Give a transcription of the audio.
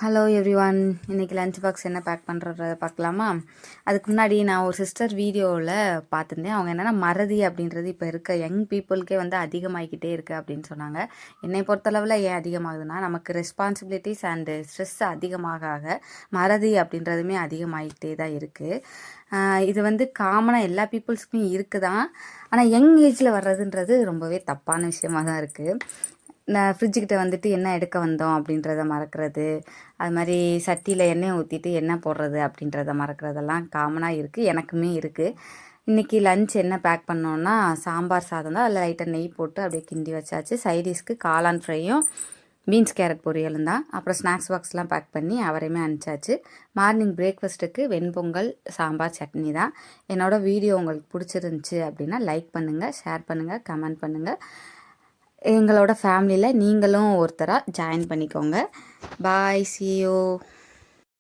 Hello everyone, இன்றைக்கி lunch box என்ன back பண்ணுறத பார்க்கலாமா? அதுக்கு முன்னாடி நான் ஒரு சிஸ்டர் வீடியோவில் பார்த்துருந்தேன். அவங்க என்னென்னா மறதி அப்படின்றது இப்போ இருக்க யங் பீப்புளுக்கே வந்து அதிகமாகிக்கிட்டே இருக்குது அப்படின்னு சொன்னாங்க. என்னை பொறுத்தளவில் ஏன் அதிகமாகுதுன்னா, நமக்கு ரெஸ்பான்சிபிலிட்டிஸ் அண்டு ஸ்ட்ரெஸ் அதிகமாக மறதி அப்படின்றதுமே அதிகமாகிக்கிட்டே தான் இருக்குது. இது வந்து காமனாக எல்லா பீப்புள்ஸ்க்குமே இருக்குது தான். ஆனால் யங் ஏஜில் வர்றதுன்றது ரொம்பவே தப்பான விஷயமாக தான் இருக்குது. நான் ஃப்ரிட்ஜுக்கிட்ட வந்துட்டு என்ன எடுக்க வந்தோம் அப்படின்றத மறக்கிறது, அது மாதிரி சட்டியில் எண்ணெய் ஊற்றிட்டு எண்ணெய் போடுறது அப்படின்றத மறக்கிறதெல்லாம் காமனாக இருக்குது, எனக்குமே இருக்குது. இன்றைக்கி லஞ்ச் என்ன பேக் பண்ணோன்னா, சாம்பார் சாதம் தான். அதில் லைட்டாக நெய் போட்டு அப்படியே கிண்டி வச்சாச்சு. சைடிஷ்க்கு காளான் ஃப்ரையும் பீன்ஸ் கேரட் பொரியலும் தான். அப்புறம் ஸ்நாக்ஸ் பாக்ஸ்லாம் பேக் பண்ணி அவரையுமே அனுப்பிச்சாச்சு. மார்னிங் பிரேக்ஃபாஸ்ட்டுக்கு வெண்பொங்கல், சாம்பார், சட்னி தான். என்னோடய வீடியோ உங்களுக்கு பிடிச்சிருந்துச்சி அப்படின்னா லைக் பண்ணுங்கள், ஷேர் பண்ணுங்கள், கமெண்ட் பண்ணுங்கள். எங்களோட ஃபேமிலியில் நீங்களும் ஒருத்தராக ஜாயின் பண்ணிக்கோங்க. பாய், see you.